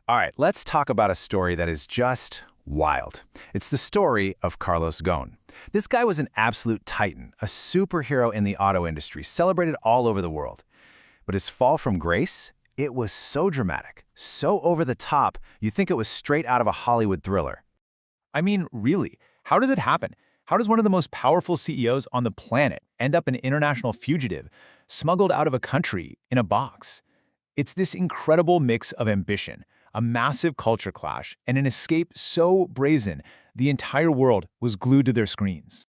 All right, let's talk about a story that is just wild. It's the story of Carlos Ghosn. This guy was an absolute titan, a superhero in the auto industry, celebrated all over the world. But his fall from grace, it was so dramatic, so over the top, you think it was straight out of a Hollywood thriller. I mean, really, how does it happen? How does one of the most powerful CEOs on the planet end up an international fugitive, smuggled out of a country in a box? It's this incredible mix of ambition, a massive culture clash, and an escape so brazen, the entire world was glued to their screens.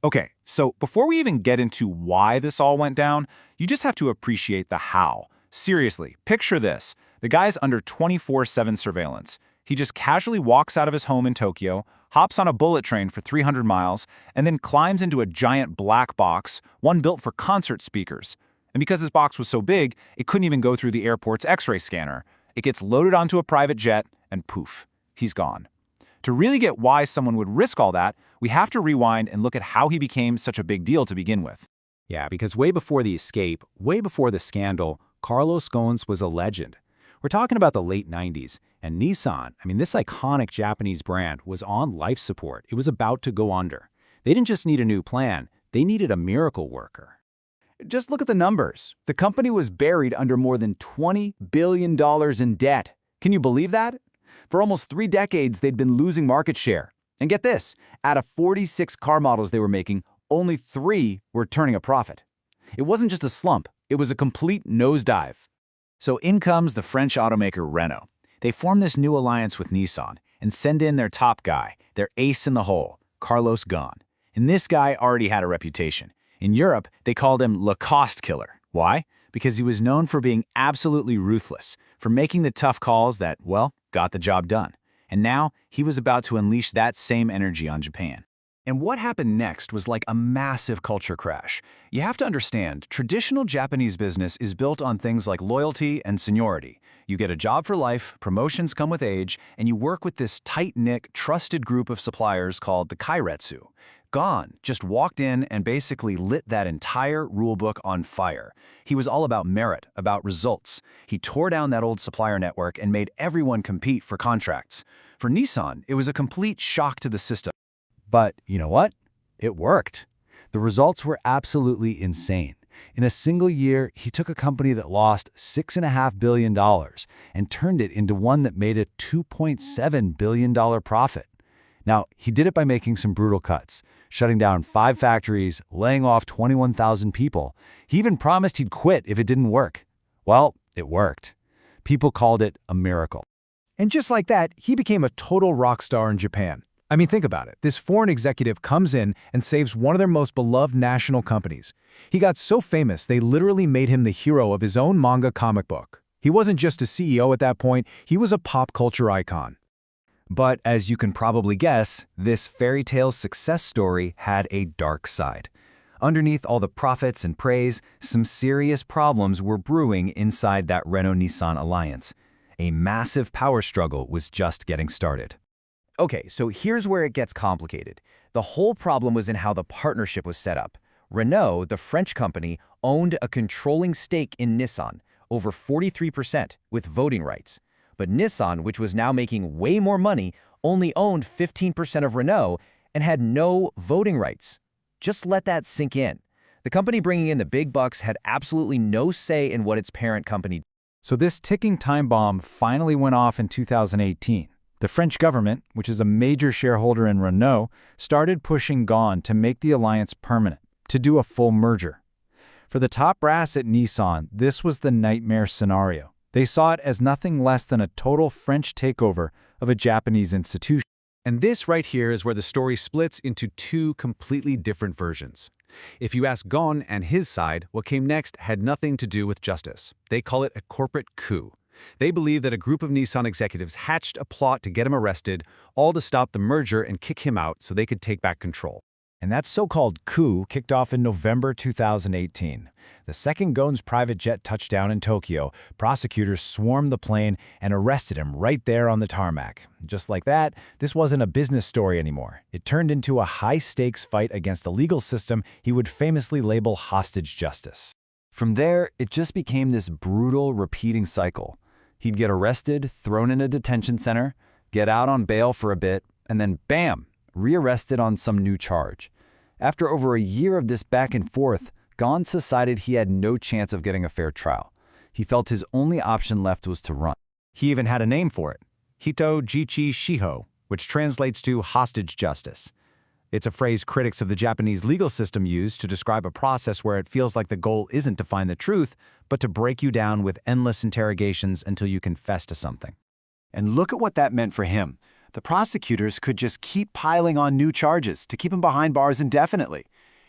Okay, so before we even get into why this all went down, you just have to appreciate the how. Seriously, picture this. The guy's under 24/7 surveillance. He just casually walks out of his home in Tokyo, hops on a bullet train for 300 miles, and then climbs into a giant black box, one built for concert speakers. And because this box was so big, it couldn't even go through the airport's X-ray scanner. It gets loaded onto a private jet, and poof, he's gone. To really get why someone would risk all that, we have to rewind and look at how he became such a big deal to begin with. Yeah, because way before the escape, way before the scandal, Carlos Ghosn was a legend. We're talking about the late 90s, and Nissan, this iconic Japanese brand, was on life support. It was about to go under. They didn't just need a new plan, they needed a miracle worker. Just look at the numbers. The company was buried under more than $20 billion in debt. Can you believe that? For almost 3 decades, they'd been losing market share. And get this, out of 46 car models they were making, only 3 were turning a profit. It wasn't just a slump, it was a complete nosedive. So in comes the French automaker Renault. They form this new alliance with Nissan and send in their top guy, their ace in the hole, Carlos Ghosn. And this guy already had a reputation. In Europe, they called him Le Cost Killer. Why? Because he was known for being absolutely ruthless, for making the tough calls that, well, got the job done. And now, he was about to unleash that same energy on Japan. And what happened next was like a massive culture crash. You have to understand, traditional Japanese business is built on things like loyalty and seniority. You get a job for life, promotions come with age, and you work with this tight-knit, trusted group of suppliers called the Kairetsu. Ghosn just walked in and basically lit that entire rulebook on fire. He was all about merit, about results. He tore down that old supplier network and made everyone compete for contracts. For Nissan, it was a complete shock to the system. But you know what? It worked. The results were absolutely insane. In a single year, he took a company that lost $6.5 billion and turned it into one that made a $2.7 billion profit. Now, he did it by making some brutal cuts, shutting down 5 factories, laying off 21,000 people. He even promised he'd quit if it didn't work. Well, it worked. People called it a miracle. And just like that, he became a total rock star in Japan. Think about it. This foreign executive comes in and saves one of their most beloved national companies. He got so famous, they literally made him the hero of his own manga comic book. He wasn't just a CEO at that point, he was a pop culture icon. But as you can probably guess, this fairy tale success story had a dark side. Underneath all the profits and praise, some serious problems were brewing inside that Renault-Nissan alliance. A massive power struggle was just getting started. Okay, so here's where it gets complicated. The whole problem was in how the partnership was set up. Renault, the French company, owned a controlling stake in Nissan, over 43%, with voting rights. But Nissan, which was now making way more money, only owned 15% of Renault and had no voting rights. Just let that sink in. The company bringing in the big bucks had absolutely no say in what its parent company did. So this ticking time bomb finally went off in 2018. The French government, which is a major shareholder in Renault, started pushing Ghosn to make the alliance permanent, to do a full merger. For the top brass at Nissan, this was the nightmare scenario. They saw it as nothing less than a total French takeover of a Japanese institution. And this right here is where the story splits into 2 completely different versions. If you ask Ghosn and his side, what came next had nothing to do with justice. They call it a corporate coup. They believe that a group of Nissan executives hatched a plot to get him arrested, all to stop the merger and kick him out so they could take back control. And that so-called coup kicked off in November 2018. The second Ghosn's private jet touched down in Tokyo, prosecutors swarmed the plane and arrested him right there on the tarmac. Just like that, this wasn't a business story anymore. It turned into a high-stakes fight against a legal system he would famously label hostage justice. From there, it just became this brutal, repeating cycle. He'd get arrested, thrown in a detention center, get out on bail for a bit, and then bam, rearrested on some new charge. After over a year of this back and forth, Ghosn decided he had no chance of getting a fair trial. He felt his only option left was to run. He even had a name for it, Hito Jichi Shiho, which translates to hostage justice. It's a phrase critics of the Japanese legal system use to describe a process where it feels like the goal isn't to find the truth, but to break you down with endless interrogations until you confess to something. And look at what that meant for him. The prosecutors could just keep piling on new charges to keep him behind bars indefinitely.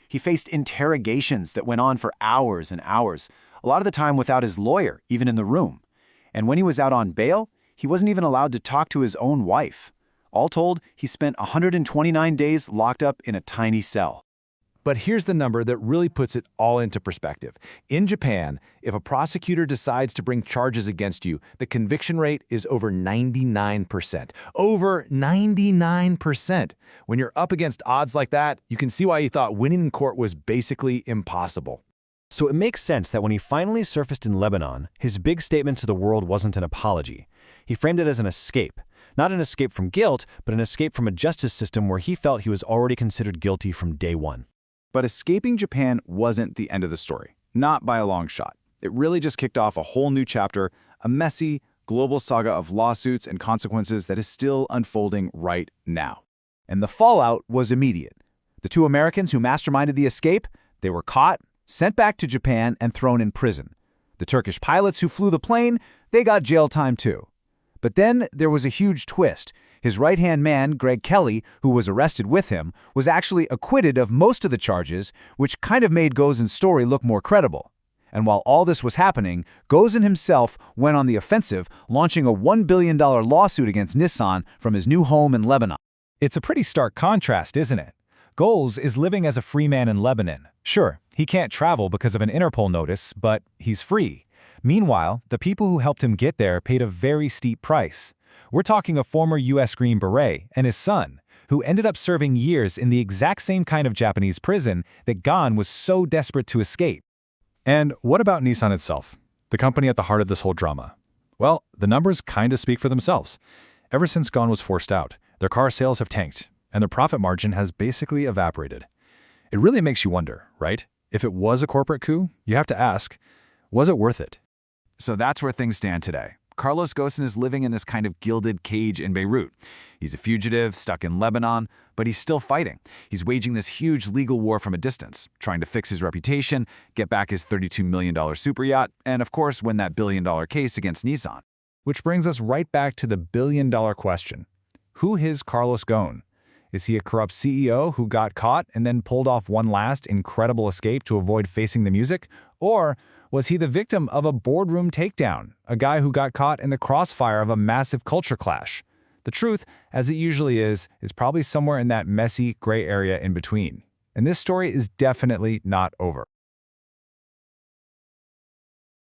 He faced interrogations that went on for hours and hours, a lot of the time without his lawyer, even in the room. And when he was out on bail, he wasn't even allowed to talk to his own wife. All told, he spent 129 days locked up in a tiny cell. But here's the number that really puts it all into perspective. In Japan, if a prosecutor decides to bring charges against you, the conviction rate is over 99%. Over 99%! When you're up against odds like that, you can see why he thought winning in court was basically impossible. So it makes sense that when he finally surfaced in Lebanon, his big statement to the world wasn't an apology. He framed it as an escape. Not an escape from guilt, but an escape from a justice system where he felt he was already considered guilty from day one. But escaping Japan wasn't the end of the story. Not by a long shot. It really just kicked off a whole new chapter, a messy, global saga of lawsuits and consequences that is still unfolding right now. And the fallout was immediate. The two Americans who masterminded the escape, they were caught, sent back to Japan, and thrown in prison. The Turkish pilots who flew the plane, they got jail time too. But then there was a huge twist. His right-hand man, Greg Kelly, who was arrested with him, was actually acquitted of most of the charges, which kind of made Ghosn's story look more credible. And while all this was happening, Ghosn himself went on the offensive, launching a $1 billion lawsuit against Nissan from his new home in Lebanon. It's a pretty stark contrast, isn't it? Ghosn is living as a free man in Lebanon. Sure, he can't travel because of an Interpol notice, but he's free. Meanwhile, the people who helped him get there paid a very steep price. We're talking a former U.S. Green Beret and his son, who ended up serving years in the exact same kind of Japanese prison that Ghosn was so desperate to escape. And what about Nissan itself, the company at the heart of this whole drama? Well, the numbers kind of speak for themselves. Ever since Ghosn was forced out, their car sales have tanked, and their profit margin has basically evaporated. It really makes you wonder, right? If it was a corporate coup, you have to ask, was it worth it? So that's where things stand today. Carlos Ghosn is living in this kind of gilded cage in Beirut. He's a fugitive, stuck in Lebanon, but he's still fighting. He's waging this huge legal war from a distance, trying to fix his reputation, get back his $32 million super yacht, and of course win that billion-dollar case against Nissan. Which brings us right back to the billion-dollar question. Who is Carlos Ghosn? Is he a corrupt CEO who got caught and then pulled off one last incredible escape to avoid facing the music? Or was he the victim of a boardroom takedown, a guy who got caught in the crossfire of a massive culture clash? The truth, as it usually is probably somewhere in that messy, gray area in between. And this story is definitely not over.